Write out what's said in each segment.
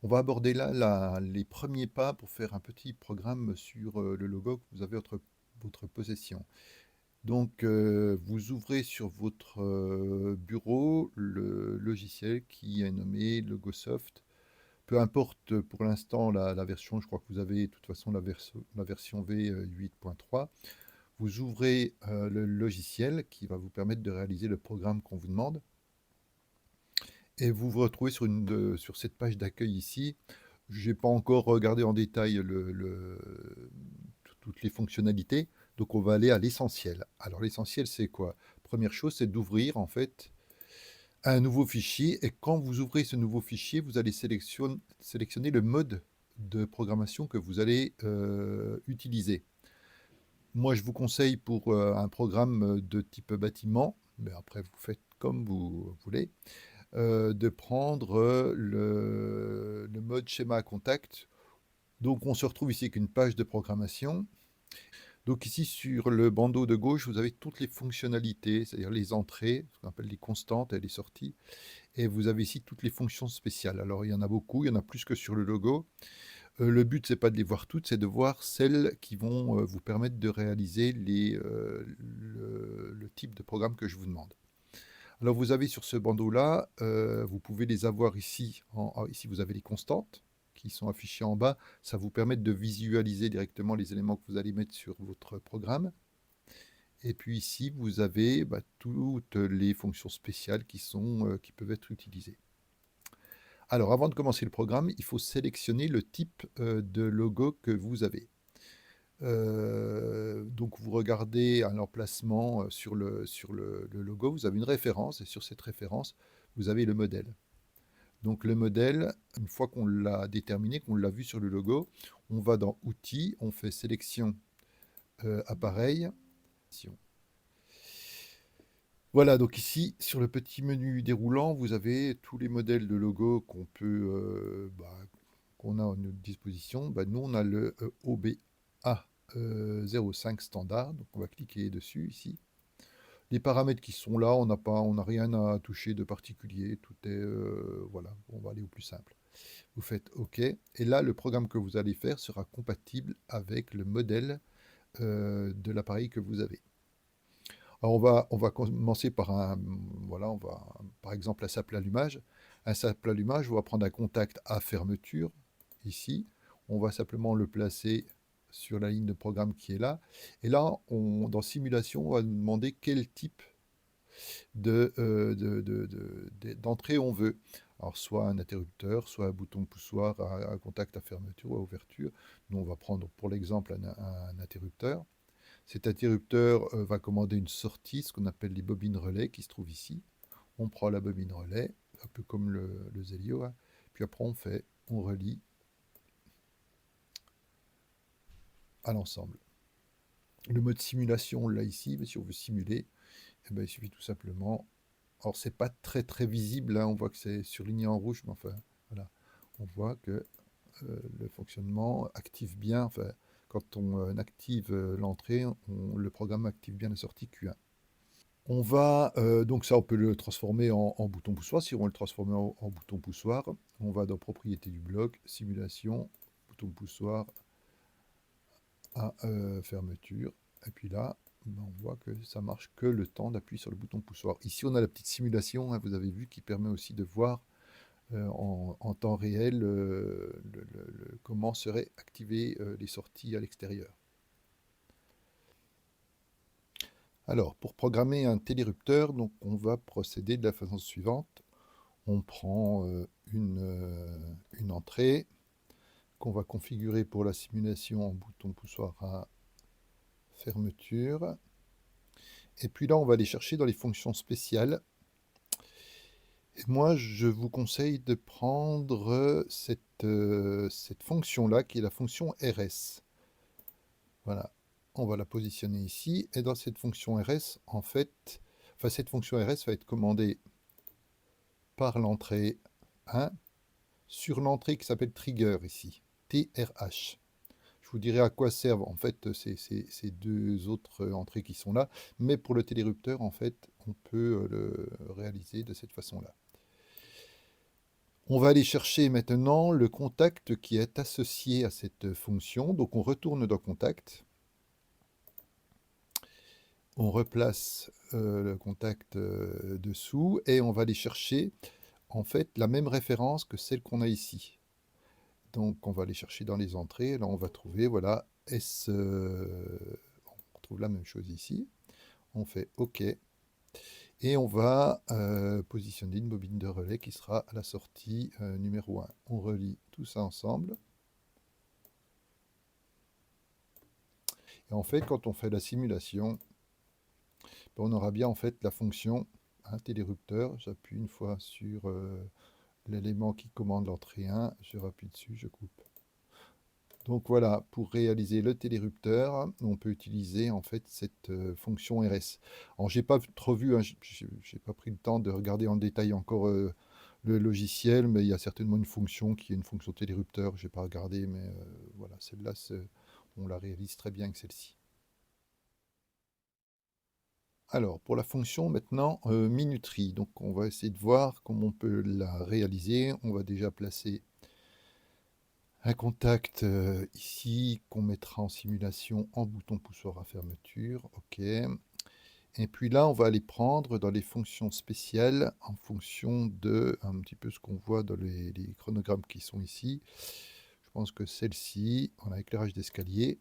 On va aborder là les premiers pas pour faire un petit programme sur le logo que vous avez votre possession. Donc, vous ouvrez sur votre bureau le logiciel qui est nommé Logosoft. Peu importe pour l'instant la version, je crois que vous avez de toute façon la version V8.3. Vous ouvrez le logiciel qui va vous permettre de réaliser le programme qu'on vous demande. Et vous vous retrouvez sur cette page d'accueil ici. Je n'ai pas encore regardé en détail toutes les fonctionnalités, donc on va aller à l'essentiel. Alors l'essentiel, c'est quoi? Première chose, c'est d'ouvrir en fait un nouveau fichier, et quand vous ouvrez ce nouveau fichier, vous allez sélectionner le mode de programmation que vous allez utiliser. Moi, je vous conseille pour un programme de type bâtiment, mais après vous faites comme vous voulez, de prendre le mode schéma à contact. Donc on se retrouve ici avec une page de programmation. Donc ici sur le bandeau de gauche, vous avez toutes les fonctionnalités, c'est-à-dire les entrées, ce qu'on appelle les constantes et les sorties. Et vous avez ici toutes les fonctions spéciales. Alors il y en a beaucoup, il y en a plus que sur le logo. Le but, c'est pas de les voir toutes, c'est de voir celles qui vont vous permettre de réaliser le type de programme que je vous demande. Alors vous avez sur ce bandeau-là, vous pouvez les avoir ici. Ici, vous avez les constantes qui sont affichées en bas. Ça vous permet de visualiser directement les éléments que vous allez mettre sur votre programme. Et puis ici, vous avez toutes les fonctions spéciales qui peuvent être utilisées. Alors avant de commencer le programme, il faut sélectionner le type de logo que vous avez. Donc vous regardez à l'emplacement sur le logo, vous avez une référence, et sur cette référence, vous avez le modèle. Donc le modèle, une fois qu'on l'a déterminé, qu'on l'a vu sur le logo, on va dans Outils, on fait Sélection appareil. Voilà, donc ici, sur le petit menu déroulant, vous avez tous les modèles de logo qu'on a à notre disposition. Nous, on a le OBA 05 standard, donc on va cliquer dessus ici. Les paramètres qui sont là, on n'a rien à toucher de particulier, tout est, voilà, on va aller au plus simple. Vous faites OK, et là, le programme que vous allez faire sera compatible avec le modèle de l'appareil que vous avez. Alors on va commencer voilà, on va, par exemple, un simple allumage. Un simple allumage, on va prendre un contact à fermeture, ici. On va simplement le placer sur la ligne de programme qui est là. Et là, dans Simulation, on va nous demander quel type d'entrée on veut. Alors, soit un interrupteur, soit un bouton poussoir à contact à fermeture ou à ouverture. Nous, on va prendre pour l'exemple un interrupteur. Cet interrupteur va commander une sortie, ce qu'on appelle les bobines relais, qui se trouvent ici. On prend la bobine relais, un peu comme le Zelio, hein. Puis après on relie à l'ensemble. Le mode simulation, on l'a ici, mais si on veut simuler, eh ben, il suffit tout simplement. Alors c'est pas très très visible, hein, on voit que c'est surligné en rouge, mais enfin voilà, on voit que le fonctionnement active bien, enfin, quand on active l'entrée, le programme active bien la sortie Q1. On va, donc ça, on peut le transformer en bouton poussoir. Si on veut le transformer en bouton poussoir, on va dans Propriétés du bloc, Simulation, bouton poussoir à fermeture. Et puis là, on voit que ça marche que le temps d'appuyer sur le bouton poussoir. Ici, on a la petite simulation, hein, vous avez vu, qui permet aussi de voir en temps réel comment seraient activées les sorties à l'extérieur. Alors, pour programmer un télérupteur, donc, on va procéder de la façon suivante. On prend une entrée qu'on va configurer pour la simulation en bouton poussoir à fermeture. Et puis là, on va aller chercher dans les fonctions spéciales. Et moi, je vous conseille de prendre cette fonction-là, qui est la fonction RS. Voilà, on va la positionner ici. Et dans cette fonction RS, en fait, cette fonction RS va être commandée par l'entrée 1 sur l'entrée qui s'appelle trigger ici, TRH. Je vous dirai à quoi servent en fait ces deux autres entrées qui sont là, mais pour le télérupteur, en fait, on peut le réaliser de cette façon-là. On va aller chercher maintenant le contact qui est associé à cette fonction. Donc on retourne dans Contact, on replace le contact dessous et on va aller chercher en fait la même référence que celle qu'on a ici. Donc on va aller chercher dans les entrées, là on va trouver, voilà, on retrouve la même chose ici. On fait OK et on va positionner une bobine de relais qui sera à la sortie numéro 1. On relie tout ça ensemble. Et en fait, quand on fait la simulation, on aura bien en fait la fonction télérupteur. J'appuie une fois sur l'élément qui commande l'entrée 1, je rappuie dessus, je coupe. Donc voilà, pour réaliser le télérupteur, on peut utiliser en fait cette fonction RS. Alors j'ai pas trop vu, hein, j'ai pas pris le temps de regarder en détail encore le logiciel, mais il y a certainement une fonction qui est une fonction télérupteur, j'ai pas regardé, mais voilà, celle-là, on la réalise très bien avec celle-ci. Alors, pour la fonction maintenant minuterie, donc on va essayer de voir comment on peut la réaliser. On va déjà placer un contact ici qu'on mettra en simulation en bouton poussoir à fermeture. OK. Et puis là, on va aller prendre dans les fonctions spéciales en fonction de un petit peu ce qu'on voit dans les chronogrammes qui sont ici. Je pense que celle-ci, on a éclairage d'escalier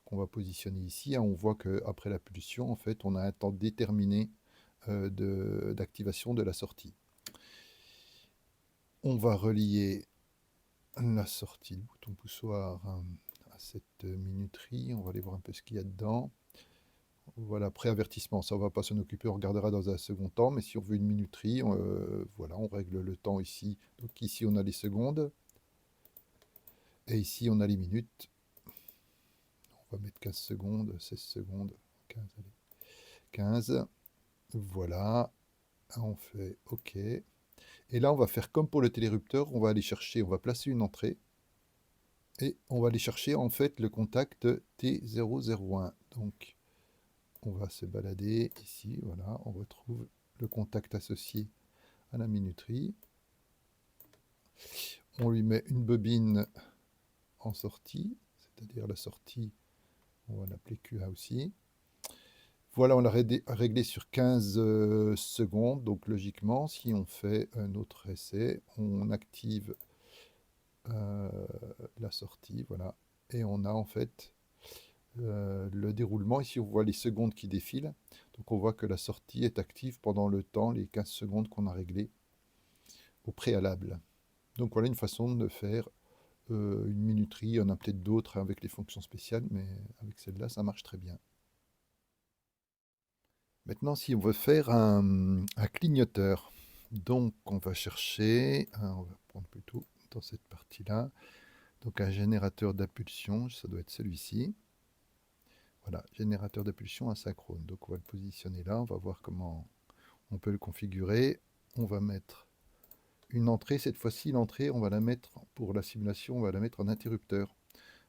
qu'on va positionner ici. Hein. On voit qu'après la pulsion, en fait, on a un temps déterminé d'activation de la sortie. On va relier la sortie du bouton poussoir à cette minuterie. On va aller voir un peu ce qu'il y a dedans. Voilà, préavertissement, ça on va pas s'en occuper, on regardera dans un second temps, mais si on veut une minuterie, voilà, on règle le temps ici. Donc ici on a les secondes, et ici on a les minutes. On va mettre 15 secondes, 16 secondes, 15, allez, 15. Voilà, on fait OK. Et là, on va faire comme pour le télérupteur, on va aller chercher, on va placer une entrée, et on va aller chercher en fait le contact T001. Donc, on va se balader ici, voilà, on retrouve le contact associé à la minuterie. On lui met une bobine en sortie, c'est-à-dire la sortie, on va l'appeler QA aussi. Voilà, on l'a réglé sur 15 secondes, donc logiquement, si on fait un autre essai, on active euh, la sortie, voilà, et on a en fait le déroulement. Ici, on voit les secondes qui défilent, donc on voit que la sortie est active pendant le temps, les 15 secondes qu'on a réglées au préalable. Donc voilà une façon de faire une minuterie. Il y en a peut-être d'autres avec les fonctions spéciales, mais avec celle-là, ça marche très bien. Maintenant, si on veut faire un clignoteur, donc on va chercher, on va prendre plutôt dans cette partie-là, donc un générateur d'impulsion, ça doit être celui-ci. Voilà, générateur d'impulsion asynchrone. Donc on va le positionner là, on va voir comment on peut le configurer. On va mettre une entrée, cette fois-ci l'entrée, on va la mettre, pour la simulation, on va la mettre en interrupteur.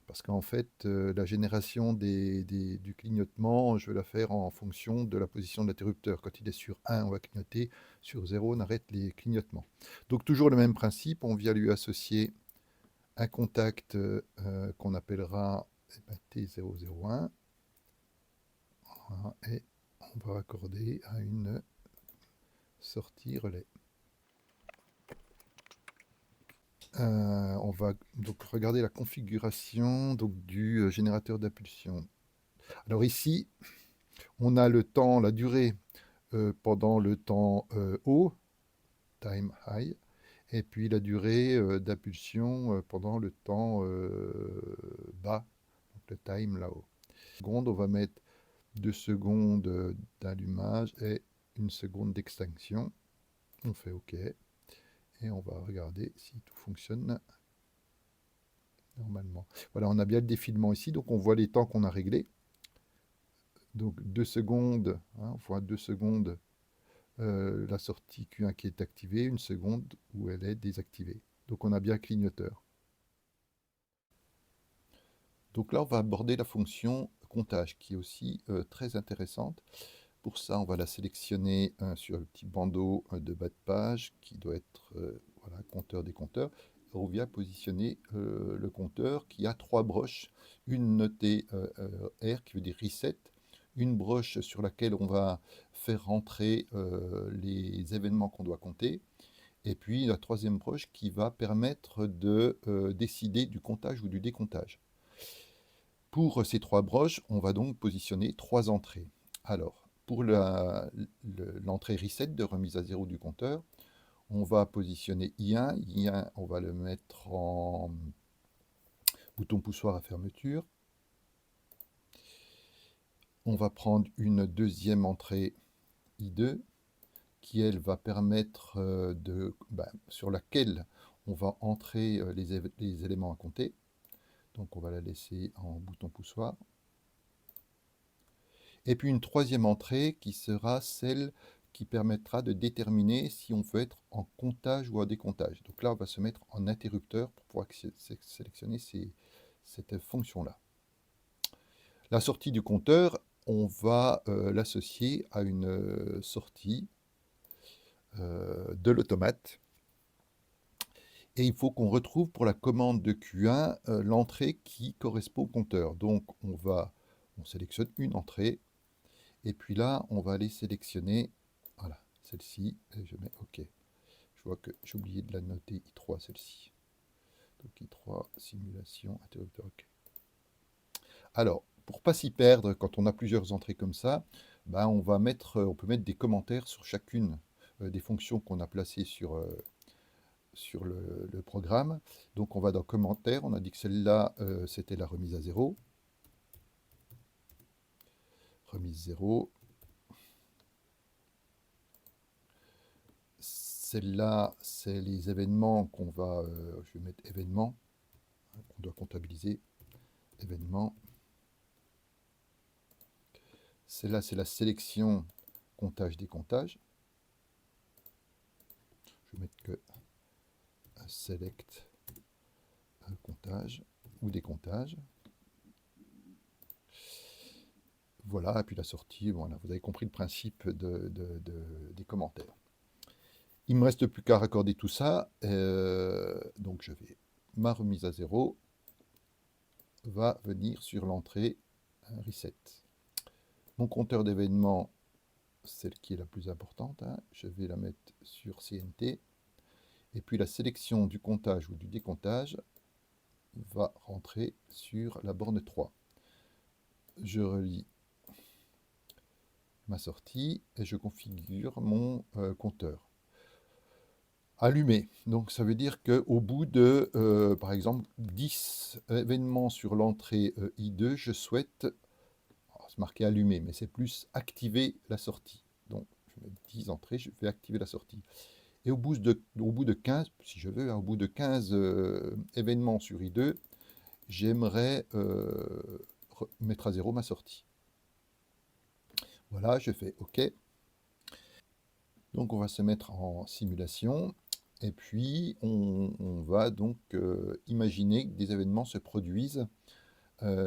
Parce qu'en fait, la génération du clignotement, je vais la faire en fonction de la position de l'interrupteur. Quand il est sur 1, on va clignoter, sur 0, on arrête les clignotements. Donc toujours le même principe, on vient lui associer un contact qu'on appellera T001, voilà, et on va raccorder à une sortie relais. On va donc regarder la configuration donc, du générateur d'impulsion. Alors ici, on a le temps, la durée pendant le temps haut, time high, et puis la durée d'impulsion pendant le temps bas, donc le time là-haut. Seconde, on va mettre 2 secondes d'allumage et 1 seconde d'extinction. On fait OK. Et on va regarder si tout fonctionne normalement. Voilà, on a bien le défilement ici, donc on voit les temps qu'on a réglés. Donc 2 secondes, hein, on voit 2 secondes la sortie Q1 qui est activée, 1 seconde où elle est désactivée. Donc on a bien clignoteur. Donc là, on va aborder la fonction comptage qui est aussi très intéressante. Pour ça, on va la sélectionner sur le petit bandeau de bas de page qui doit être voilà, compteur, décompteur. On vient positionner le compteur qui a 3 broches, une notée R qui veut dire reset, une broche sur laquelle on va faire rentrer les événements qu'on doit compter, et puis la troisième broche qui va permettre de décider du comptage ou du décomptage. Pour ces 3 broches, on va donc positionner 3 entrées. Alors, pour l'entrée reset de remise à zéro du compteur, on va positionner I1. I1, on va le mettre en bouton poussoir à fermeture. On va prendre une deuxième entrée I2 qui, elle, va permettre sur laquelle on va entrer les éléments à compter. Donc on va la laisser en bouton poussoir. Et puis une troisième entrée qui sera celle qui permettra de déterminer si on veut être en comptage ou en décomptage. Donc là, on va se mettre en interrupteur pour pouvoir sélectionner cette fonction-là. La sortie du compteur, on va l'associer à une sortie de l'automate. Et il faut qu'on retrouve pour la commande de Q1 l'entrée qui correspond au compteur. Donc on sélectionne une entrée. Et puis là, on va aller sélectionner, voilà, celle-ci, et je mets OK. Je vois que j'ai oublié de la noter I3, celle-ci. Donc I3, simulation, interrupteur OK. Alors, pour ne pas s'y perdre, quand on a plusieurs entrées comme ça, ben on peut mettre des commentaires sur chacune des fonctions qu'on a placées sur le programme. Donc on va dans commentaires, on a dit que celle-là, c'était la remise à zéro. Remise 0. Celle-là, c'est les événements je vais mettre événements, qu'on doit comptabiliser. Événements. Celle-là, c'est la sélection comptage décomptage. Je vais mettre que select comptage ou décomptage. Voilà, et puis la sortie, voilà, vous avez compris le principe des commentaires. Il ne me reste plus qu'à raccorder tout ça. Donc ma remise à zéro va venir sur l'entrée reset. Mon compteur d'événements, celle qui est la plus importante, je vais la mettre sur CNT. Et puis la sélection du comptage ou du décomptage va rentrer sur la borne 3. Je relie ma sortie et je configure mon compteur. Allumé. Donc ça veut dire qu'au bout de, par exemple, 10 événements sur l'entrée I2, je souhaite, c'est marqué allumé, mais c'est plus activer la sortie. Donc je mets 10 entrées, je vais activer la sortie. Et au bout de 15, si je veux, au bout de 15 événements sur I2, j'aimerais mettre à zéro ma sortie. Voilà, je fais OK. Donc on va se mettre en simulation. Et puis, on va donc imaginer que des événements se produisent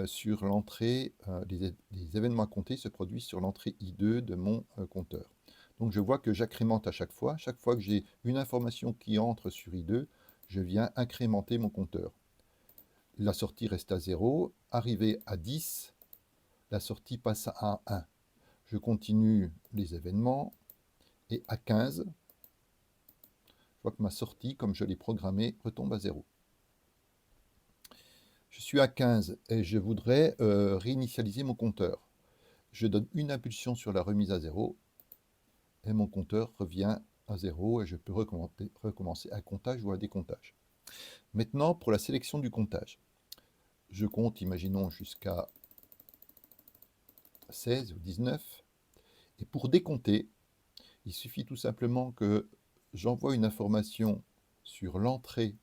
sur l'entrée, les événements à compter se produisent sur l'entrée I2 de mon compteur. Donc je vois que j'accrémente à chaque fois. Chaque fois que j'ai une information qui entre sur I2, je viens incrémenter mon compteur. La sortie reste à 0. Arrivé à 10, la sortie passe à 1. Je continue les événements. Et à 15, je vois que ma sortie, comme je l'ai programmée, retombe à 0. Je suis à 15 et je voudrais réinitialiser mon compteur. Je donne une impulsion sur la remise à 0 et mon compteur revient à 0 et je peux recommencer un comptage ou un décomptage. Maintenant, pour la sélection du comptage, je compte, imaginons, jusqu'à 16 ou 19. Et pour décompter, il suffit tout simplement que j'envoie une information sur l'entrée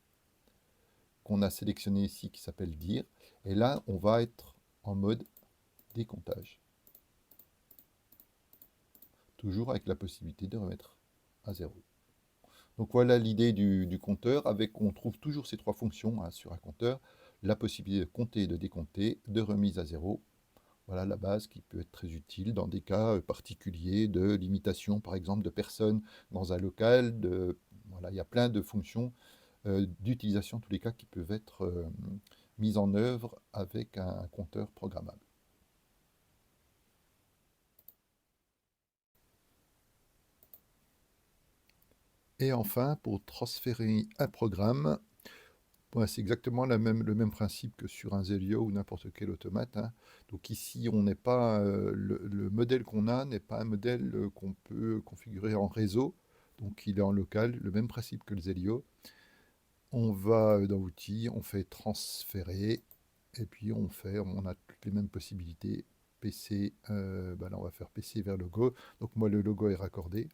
qu'on a sélectionnée ici qui s'appelle dire. Et là, on va être en mode décomptage. Toujours avec la possibilité de remettre à 0. Donc voilà l'idée du compteur. On trouve toujours ces 3 fonctions sur un compteur. La possibilité de compter et de décompter, de remise à 0. Voilà la base qui peut être très utile dans des cas particuliers de limitation, par exemple, de personnes dans un local, Voilà, il y a plein de fonctions d'utilisation, en tous les cas, qui peuvent être mises en œuvre avec un compteur programmable. Et enfin, pour transférer un programme, ouais, c'est exactement le même principe que sur un Zelio ou n'importe quel automate, hein. Donc ici, on n'est pas, le modèle qu'on a n'est pas un modèle qu'on peut configurer en réseau, donc il est en local, le même principe que le Zelio. On va dans Outils, on fait transférer, et puis on a toutes les mêmes possibilités. PC, bah là on va faire PC vers logo, donc moi le logo est raccordé.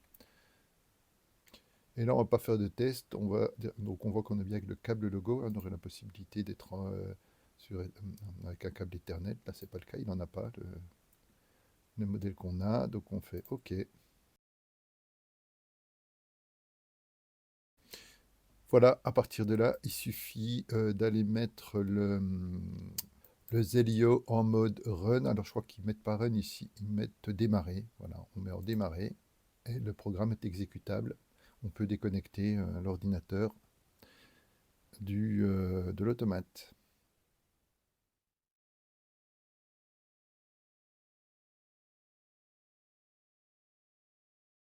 Et là, on va pas faire de test. Donc, on voit qu'on est bien avec le câble logo. On aurait la possibilité d'être avec un câble Ethernet. Là, c'est pas le cas. Il n'en a pas, le modèle qu'on a. Donc, on fait OK. Voilà, à partir de là, il suffit d'aller mettre le Zelio en mode run. Alors, je crois qu'ils ne mettent pas run ici. Ils mettent démarrer. Voilà, on met en démarrer. Et le programme est exécutable. On peut déconnecter l'ordinateur de l'automate.